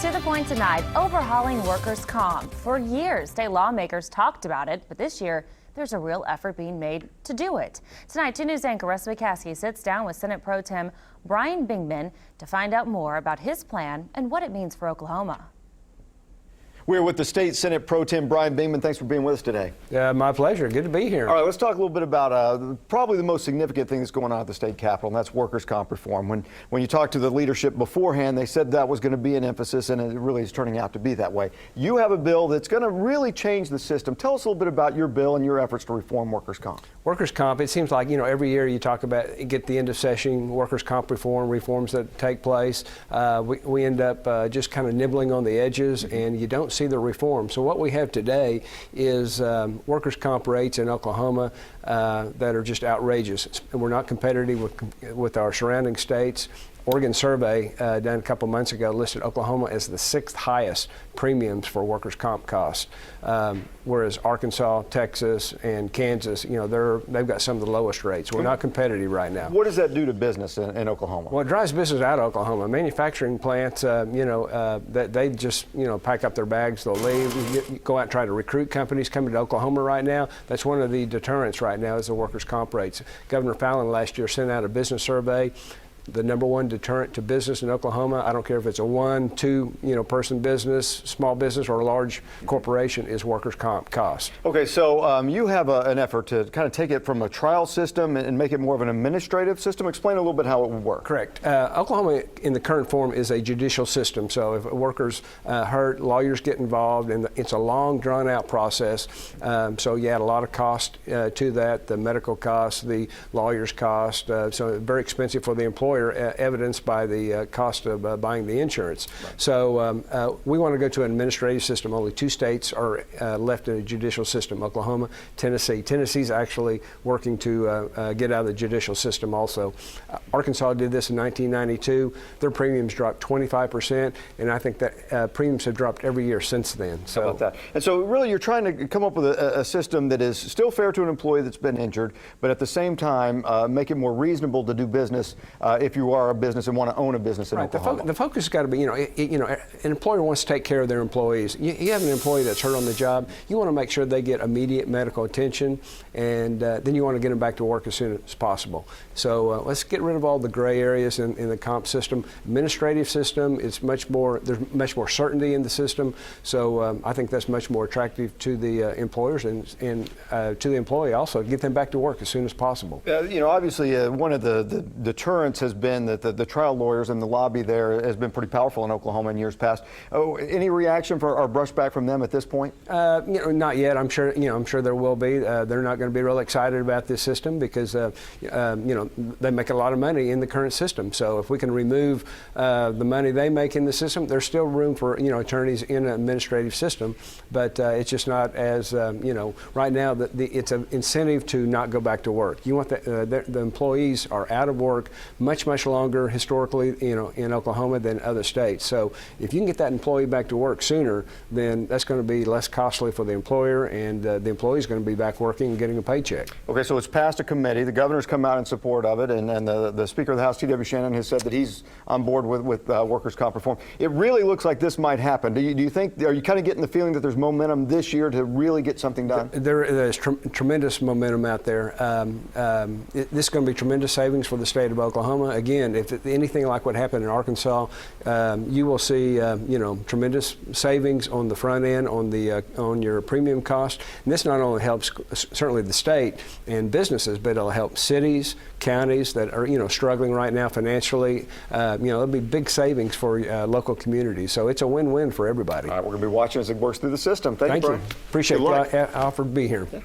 To the point tonight, overhauling workers' comp. For years, state lawmakers talked about it, but this year, there's a real effort being made to do it. Tonight, 2 News anchor Russ McCaskey sits down with Senate Pro Tem Brian Bingman to find out more about his plan and what it means for Oklahoma. We're with the State Senate Pro Tem Brian Bingman. Thanks for being with us today. My pleasure. Good to be here. All right, let's talk a little bit about probably the most significant thing that's going on at the state capitol, and that's workers' comp reform. When you talked to the leadership beforehand, they said that was going to be an emphasis, and it really is turning out to be that way. You have a bill that's going to really change the system. Tell us a little bit about your bill and your efforts to reform workers' comp. Workers' comp, it seems like, every year you talk about, get the end of session, workers' comp reforms that take place. We end up just kind of nibbling on the edges, and you don't see the reform. So what we have today is workers' comp rates in Oklahoma that are just outrageous. We're not competitive with our surrounding states. Oregon survey done a couple months ago listed Oklahoma as the 6th highest premiums for workers' comp costs, whereas Arkansas, Texas, and Kansas, they've got some of the lowest rates. We're not competitive right now. What does that do to business in Oklahoma? Well, it drives business out of Oklahoma. Manufacturing plants, that they just pack up their bags, they'll leave. You go out and try to recruit companies coming to Oklahoma right now. That's one of the deterrents right now is the workers' comp rates. Governor Fallon last year sent out a business survey. The #1 deterrent to business in Oklahoma, I don't care if it's a 1, 2, person business, small business, or a large corporation, is workers' comp cost. Okay, so you have an effort to kind of take it from a trial system and make it more of an administrative system. Explain a little bit how it would work. Correct. Oklahoma, in the current form, is a judicial system. So if a worker's hurt, lawyers get involved, and it's a long, drawn-out process. So you add a lot of cost to that, the medical costs, the lawyer's cost. So very expensive for the employer. Evidenced by the cost of buying the insurance. Right. So we want to go to an administrative system. Only 2 states are left in a judicial system, Oklahoma, Tennessee. Tennessee's actually working to get out of the judicial system also. Arkansas did this in 1992. Their premiums dropped 25%, and I think that premiums have dropped every year since then. So, how about that? And so really you're trying to come up with a system that is still fair to an employee that's been injured, but at the same time make it more reasonable to do business if you are a business and want to own a business in Oklahoma. The focus has got to be, an employer wants to take care of their employees. You have an employee that's hurt on the job, you want to make sure they get immediate medical attention, and then you want to get them back to work as soon as possible. So let's get rid of all the gray areas in the comp system. Administrative system, there's much more certainty in the system, so I think that's much more attractive to the employers and to the employee also, get them back to work as soon as possible. Obviously one of the deterrents has been that the trial lawyers and the lobby there has been pretty powerful in Oklahoma in years past. Any reaction or brushback from them at this point? Not yet. I'm sure there will be. They're not going to be real excited about this system because they make a lot of money in the current system. So if we can remove the money they make in the system, there's still room for attorneys in an administrative system, but it's just not as right now. It's an incentive to not go back to work. You want the employees are out of work much longer historically, in Oklahoma than other states. So if you can get that employee back to work sooner, then that's going to be less costly for the employer, and the employee is going to be back working and getting a paycheck. Okay, so it's passed a committee. The governor's come out in support of it, and the Speaker of the House, T.W. Shannon, has said that he's on board with workers' comp reform. It really looks like this might happen. Do you think? Are you kind of getting the feeling that there's momentum this year to really get something done? There's tremendous momentum out there. This is going to be tremendous savings for the state of Oklahoma. Again, if anything like what happened in Arkansas, you will see tremendous savings on the front end on your premium cost. And this not only helps certainly the state and businesses, but it'll help cities, counties that are struggling right now financially. There'll be big savings for local communities. So it's a win-win for everybody. All right, we're going to be watching as it works through the system. Thank you, Brian. Appreciate the offer to be here. Yeah.